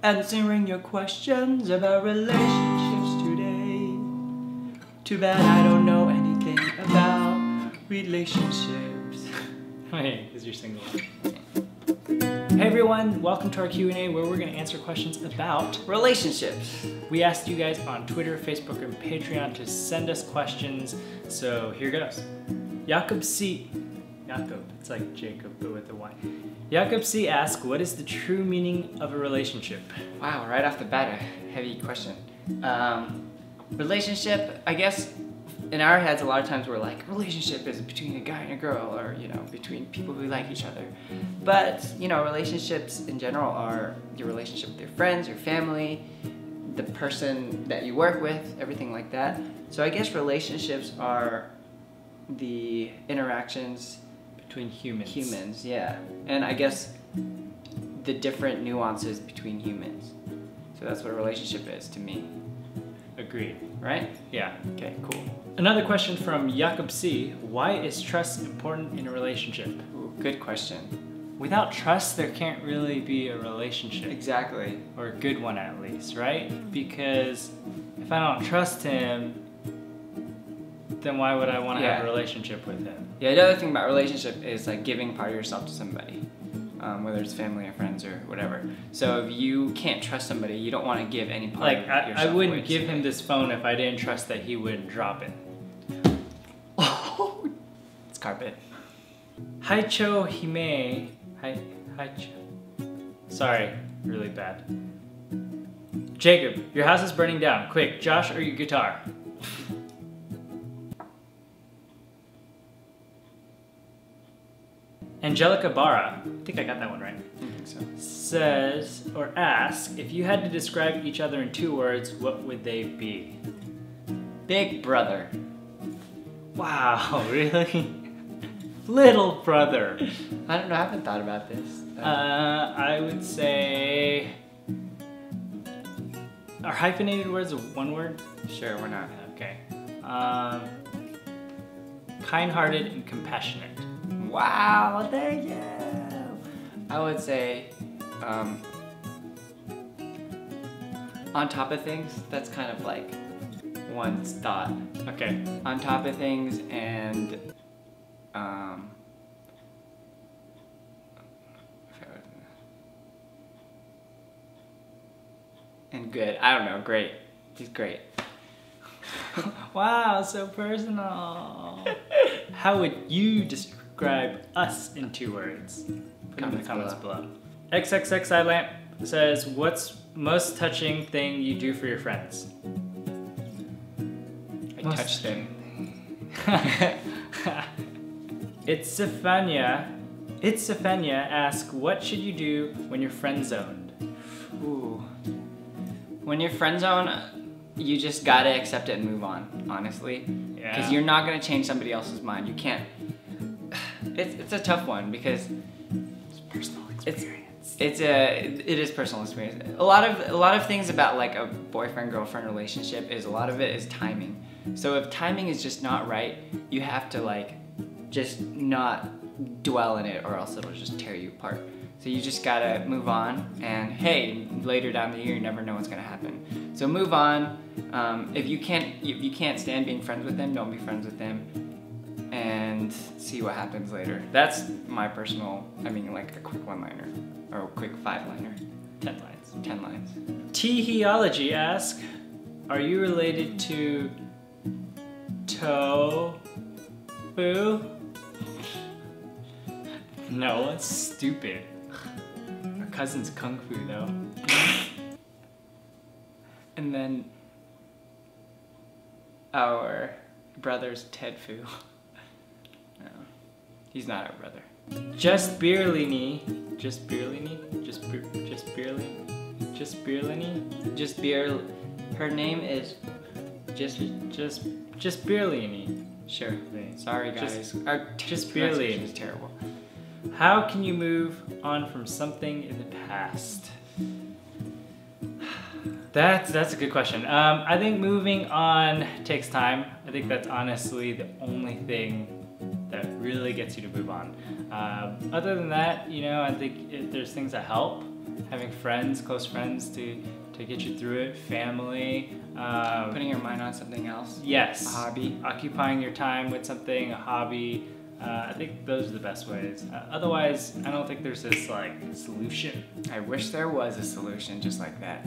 answering your questions about relationships today. Too bad I don't know anything about relationships. Hey, is your single? Hey everyone, welcome to our Q&A where we're going to answer questions about Relationships. We asked you guys on Twitter, Facebook, and Patreon to send us questions, so here goes. Jakob, it's like Jacob but with a Y. Jakob C asks, what is the true meaning of a relationship? Wow, right off the bat, a heavy question. Relationship, I guess in our heads a lot of times we're like, relationship is between a guy and a girl, or between people who like each other. But relationships in general are your relationship with your friends, your family, the person that you work with, everything like that. So I guess relationships are the interactions Between humans. Yeah. And I guess the different nuances between humans. So that's what a relationship is to me. Agreed. Right? Yeah. Okay, cool. Another question from Jakob C. Why is trust important in a relationship? Ooh, good question. Without trust, there can't really be a relationship. Exactly. Or a good one at least, right? Because if I don't trust him, then why would I want to have a relationship with him? Yeah, the other thing about relationship is like giving part of yourself to somebody, whether it's family or friends or whatever. So if you can't trust somebody, you don't want to give any part of yourself I wouldn't away to give somebody. him this phone if I didn't trust that he would drop it. Oh, it's carpet. Haicho Hime. Haicho. Sorry, really bad. Jacob, your house is burning down. Quick, Josh or your guitar? Angelica Barra, I think I got that one right, I think so. says or asks, if you had to describe each other in 2 words, what would they be? Big brother. Wow, really? Little brother. I don't know, I haven't thought about this. I would say, are hyphenated words 1 word? Sure, we're not. Okay. Kind-hearted and compassionate. Wow, thank you. I would say, on top of things, that's kind of like one's thought. Okay. On top of things and, and good. I don't know, great. He's great. Wow, so personal. How would you describe us in 2 words? Put in the comments below. XXX Lamp says, what's most touching thing you do for your friends? I touched them. It's Safania asks, what should you do when you're friend zoned? Ooh. When you're friend zone, you just gotta accept it and move on, honestly. Yeah. Because you're not gonna change somebody else's mind. You can't. It's a tough one because It's personal experience. it is personal experience. A lot of things about like a boyfriend-girlfriend relationship is a lot of it is timing. So if timing is just not right, you have to like just not dwell in it, or else it'll just tear you apart. So you just gotta move on, and hey, later down the year, you never know what's gonna happen. So move on. If you can't stand being friends with them, don't be friends with them, and see what happens later. That's my personal, like a quick 1-liner, or a quick 5-liner. 10 lines. 10 lines. Teeheeology asks, are you related to Tofu? No, that's stupid. Our cousin's Kung Fu though. And then our brother's Ted Fu. No, he's not our brother. Just Beerlini. Her name is just Beerlini. Sure. Sorry guys. Our just barely. is terrible. How can you move on from something in the past? That's a good question. I think moving on takes time. I think that's honestly the only thing that really gets you to move on. Other than that, I think there's things that help. having friends, close friends to get you through it, family. Putting your mind on something else. Yes. A hobby. Occupying your time with something, a hobby. I think those are the best ways. Otherwise, I don't think there's this like solution. I wish there was a solution just like that.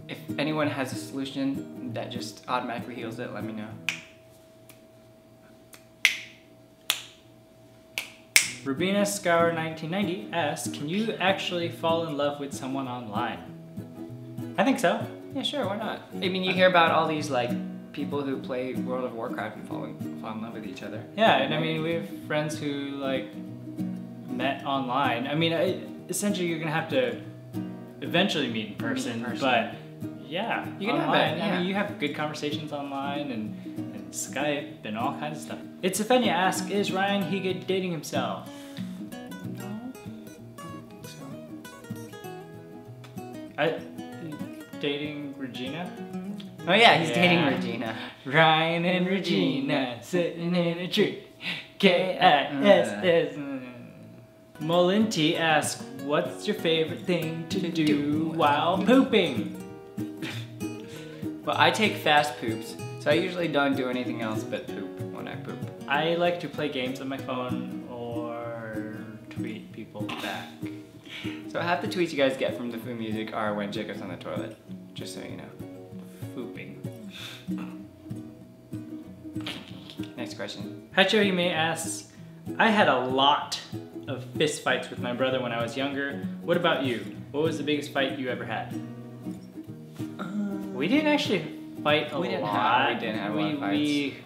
If anyone has a solution that just automatically heals it, let me know. Rubina Scour 1990 asks, can you actually fall in love with someone online? I think so. Yeah, sure, why not? I mean, you hear about all these like people who play World of Warcraft and fall in love with each other. Yeah, and I mean, we have friends who like met online. I mean, essentially you're gonna have to eventually meet in person, but yeah, you can online. have it. Yeah. I mean, you have good conversations online and Skype and all kinds of stuff. It's Afeni asks, is Ryan Higa dating himself? Dating Regina? Oh yeah, he's dating Regina. Ryan and Regina sitting in a tree. K-I-S-S. Molinti asks, what's your favorite thing to do while pooping? Well, I take fast poops, so I usually don't do anything else but poop when I poop. I like to play games on my phone or tweet people back. So half the tweets you guys get from the food music are when Jacob's on the toilet, just so you know. Pooping. Next question. Hachohime asks, I had a lot of fist fights with my brother when I was younger. What about you? What was the biggest fight you ever had? We didn't actually fight a lot. We didn't have a lot of fights. We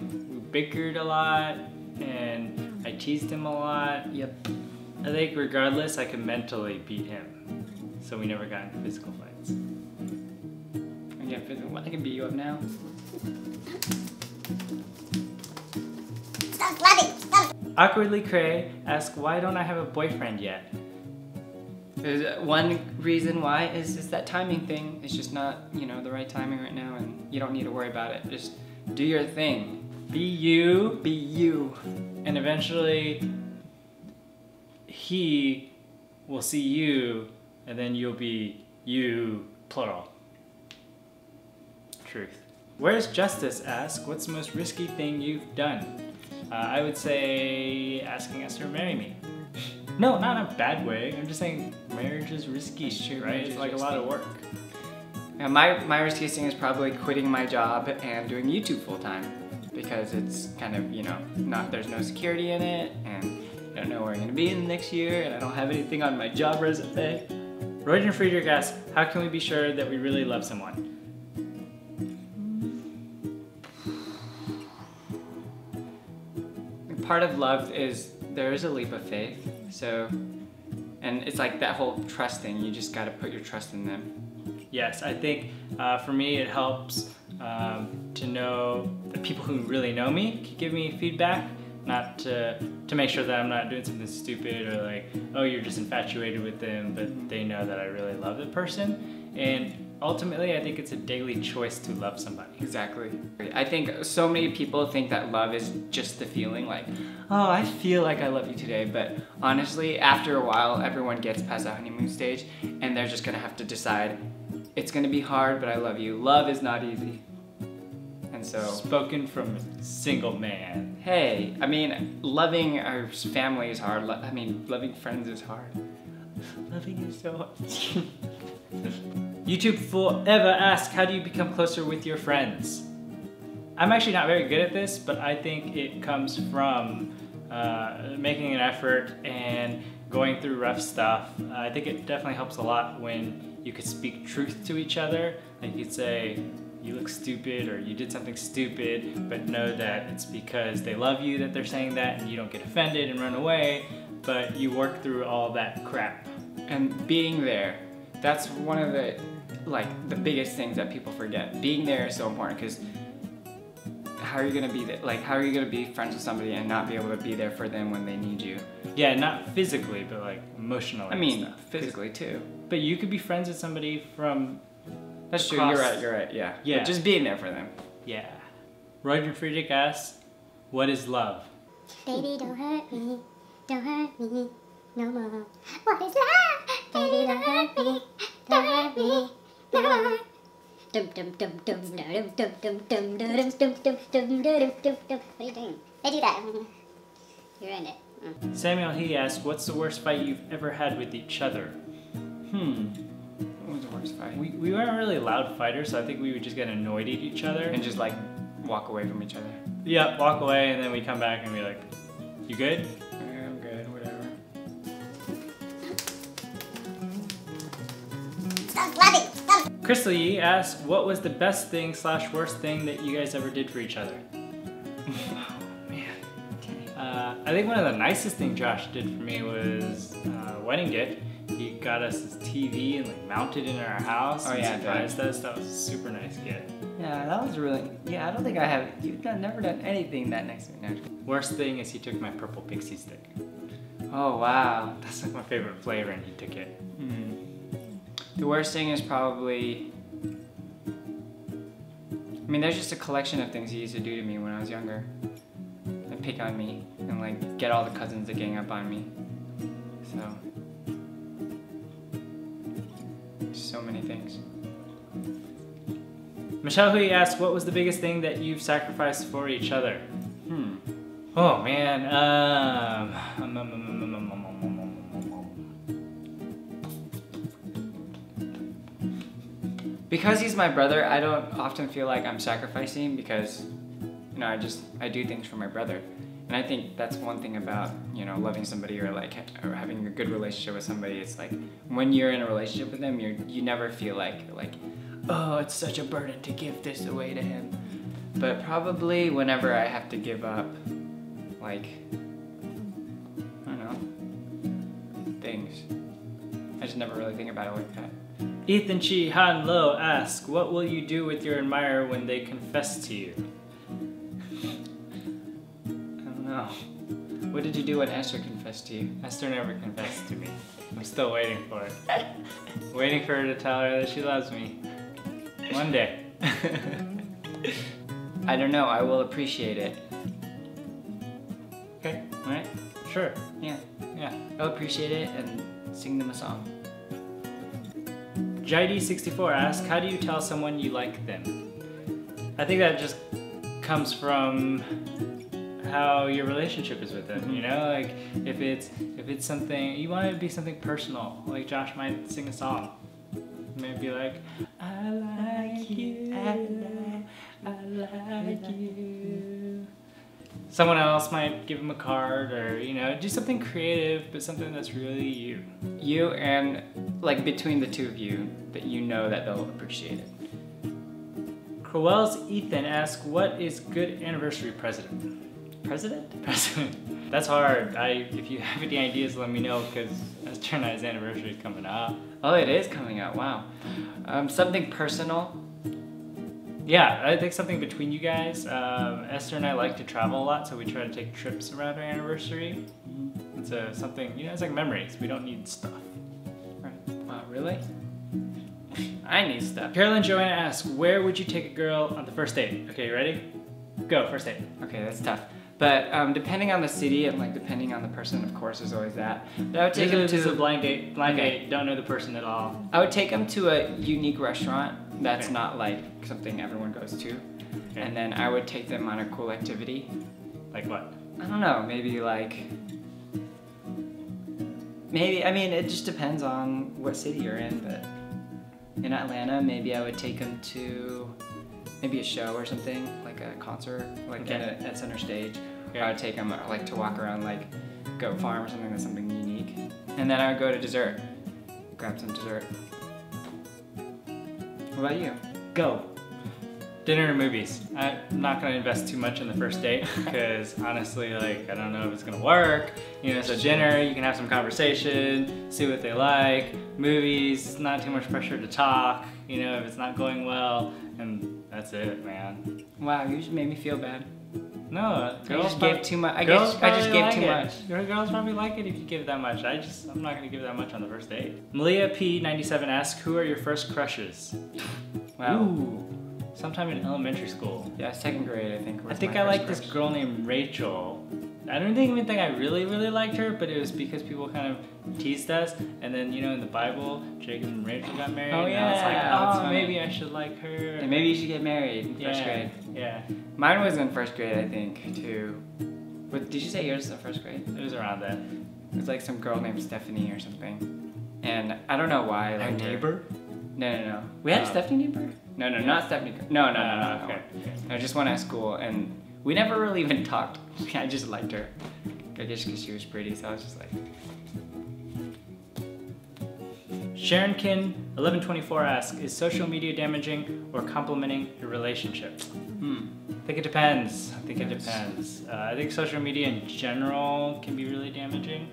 bickered a lot, and I teased him a lot. Yep. I think regardless, I could mentally beat him. So we never got into physical fights. I can beat you up now. Stop laughing! Stop! Awkwardly Cray asks, why don't I have a boyfriend yet? There's one reason why is just that timing thing. It's just not, you know, the right timing right now, and you don't need to worry about it. Just do your thing. Be you. Be you. And eventually, he will see you, and then you'll be you, plural. Truth. Where's Justice asks, what's the most risky thing you've done? I would say asking us to marry me. No, not in a bad way. I'm just saying marriage is risky, right? It's like a lot of work. Yeah, my riskiest thing is probably quitting my job and doing YouTube full time, because it's kind of, you know, there's no security in it, and I don't know where I'm gonna be in the next year, and I don't have anything on my job resume. Royden Friedrich asks, how can we be sure that we really love someone? Part of love is there is a leap of faith. So, and it's like that whole trust thing. You just got to put your trust in them. Yes, I think for me it helps to know that people who really know me can give me feedback, not to make sure that I'm not doing something stupid or like, oh, you're just infatuated with them, but they know that I really love the person. And ultimately, I think it's a daily choice to love somebody. Exactly. I think so many people think that love is just the feeling, like, oh, I feel like I love you today. But honestly, after a while, everyone gets past that honeymoon stage, and they're just gonna have to decide, it's gonna be hard, but I love you. Love is not easy. And so, spoken from a single man. Hey, I mean, loving our family is hard. I mean, loving friends is hard. Loving is so hard. YouTube Forever asks, how do you become closer with your friends? I'm actually not very good at this, but I think it comes from making an effort and going through rough stuff. I think it definitely helps a lot when you could speak truth to each other. Like you'd say, you look stupid, or you did something stupid, but know that it's because they love you that they're saying that, and you don't get offended and run away, but you work through all that crap. And being there, that's one of the biggest things that people forget. Being there is so important, because how are you gonna be there? Like, how are you gonna be friends with somebody and not be able to be there for them when they need you? Yeah, not physically, but like emotionally. I mean, physically too. But you could be friends with somebody from. That's true. You're right. Yeah. Yeah. But just being there for them. Yeah. Roger Friedrich asks, "What is love?" Baby, don't hurt me. Don't hurt me. no more. What is love? Baby, don't hurt me. Don't hurt me no more. Dum dum dum dum dum dum dum dum dum dum dum dum dum dum dum. What are you doing? I do that. You ruined it. Samuel, he asked, what's the worst fight you've ever had with each other? What was the worst fight? We weren't really loud fighters, so I think we would just get annoyed at each other. And just like walk away from each other. Yeah, walk away, and then we come back and be like, you good? Yeah, I'm good, whatever. Stop laughing. Stop. Crystal Yee asked, what was the best thing / worst thing that you guys ever did for each other? Oh, man. I think one of the nicest things Josh did for me was wedding gift. He got us this TV and like mounted it in our house. Oh, and yeah, surprised us. That was a super nice gift. Yeah, that was really, I don't think I have, never done anything that nice to me. No. Worst thing is he took my purple pixie stick. Oh, wow. That's like my favorite flavor, and he took it. The worst thing is probably, I mean, there's just a collection of things he used to do to me when I was younger. Like pick on me and like get all the cousins to gang up on me. So many things. Michelle Hui asked, what was the biggest thing that you've sacrificed for each other? Oh man, Because he's my brother, I don't often feel like I'm sacrificing because, you know, I do things for my brother. And I think that's one thing about, you know, loving somebody or like or having a good relationship with somebody. It's like when you're in a relationship with them, you never feel like, oh, it's such a burden to give this away to him. But probably whenever I have to give up, like, I don't know, things. I just never really think about it like that. Ethan Chi Han Lo asks, what will you do with your admirer when they confess to you? No. What did you do when Esther confessed to you? Esther never confessed to me. I'm still waiting for it. Waiting for her to tell her that she loves me. One day. I don't know, I will appreciate it. Okay, Right? sure. Yeah. Yeah. I'll appreciate it and sing them a song. JD64 asks, how do you tell someone you like them? I think that just comes from how your relationship is with them, you know? Like if it's something you want it to be something personal, like Josh might sing a song. He might be like, I like you, I like you. Someone else might give him a card or, you know, do something creative, but something that's really you. You and like between the two of you that you know that they'll appreciate it. Crowell's Ethan asks, what is good anniversary present? President? Present. That's hard. If you have any ideas, let me know, because Esther and I's anniversary is coming up. Oh, it is coming out. Wow. Something personal. Yeah, I think something between you guys. Esther and I like to travel a lot, so we try to take trips around our anniversary. It's something, you know, it's like memories. We don't need stuff. Right. Wow, really? I need stuff. Carolyn Joanna asks, where would you take a girl on the first date? Okay, you ready? Go, first date. Okay, that's tough. But depending on the city and like depending on the person, of course, there's always that. But I would take them This is a to blind date. Blind date, don't know the person at all. I would take them to a unique restaurant that's not like something everyone goes to. Okay. And then I would take them on a cool activity. Like what? I don't know, maybe I mean, it just depends on what city you're in, but in Atlanta, maybe I would take them to maybe a show or something, like a concert, like at Center Stage. Okay. I would take them like to walk around like Goat Farm or something that's something unique. And then I would go to dessert, grab some dessert. What about you? Go. Dinner and movies. I'm not gonna invest too much in the first date because honestly, like, I don't know if it's gonna work. You know, so dinner, you can have some conversation, see what they like. Movies, not too much pressure to talk. You know, if it's not going well, and that's it, man. Wow, you just made me feel bad. No, I just gave too much. I girls just probably gave like too it. much. Girls probably like it if you give that much. I'm not gonna give that much on the first date. Malia P97 asks, who are your first crushes? Wow. Ooh, sometime in elementary school. Yeah, second grade, I think. I think I like this girl named Rachel. I don't even think I really liked her, but it was because people kind of teased us. And then, you know, in the Bible, Jacob and Rachel got married. Oh, and yeah, I was that's like, oh, funny. maybe I should like her. And maybe you should get married in first grade. Yeah. Mine was in first grade, I think, too. What, did you say yours was in first grade? It was around that. It was like some girl named Stephanie or something. And I don't know why. Our neighbor? No. We had a Stephanie neighbor? No, not Stephanie. No. Okay. I just went to school, and we never really even talked. I just liked her. I guess because she was pretty, so I was just like... Sharonkin 1124 asks, is social media damaging or complementing your relationship? I think it depends. I think social media in general can be really damaging.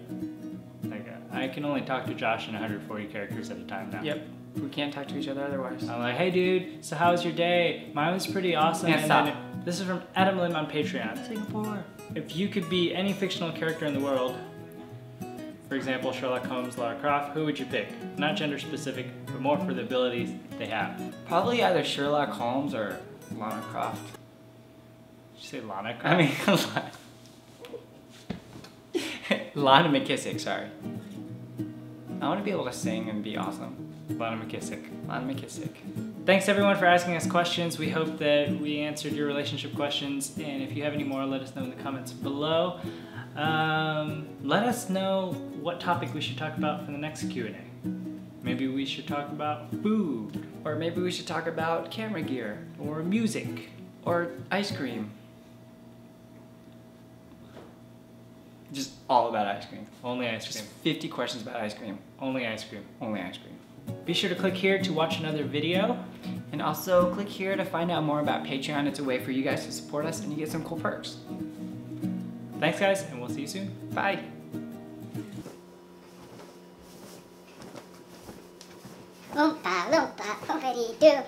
Like, I can only talk to Josh in 140 characters at a time now. Yep. We can't talk to each other otherwise. I'm like, hey dude, so how was your day? Mine was pretty awesome. Yeah, stop. Then this is from Adam Lim on Patreon. Singapore. If you could be any fictional character in the world, for example, Sherlock Holmes, Lara Croft, who would you pick? Not gender specific, but more for the abilities they have. Probably either Sherlock Holmes or Lana Croft. Did you say Lana Croft? I mean, Lana McKissick, sorry. I want to be able to sing and be awesome. Lana McKissick. Lana McKissick. Thanks everyone for asking us questions. We hope that we answered your relationship questions, and if you have any more, let us know in the comments below. Let us know what topic we should talk about for the next Q&A. Maybe we should talk about food, Or maybe we should talk about camera gear. or music. Or ice cream. Just all about ice cream. Only ice Just cream. 50 questions about ice cream. Only ice cream. Only ice cream. Be sure to click here to watch another video. And also click here to find out more about Patreon. It's a way for you guys to support us and you get some cool perks. Thanks guys, and we'll see you soon. Bye. Oompa loompa, oompa-dee-doo.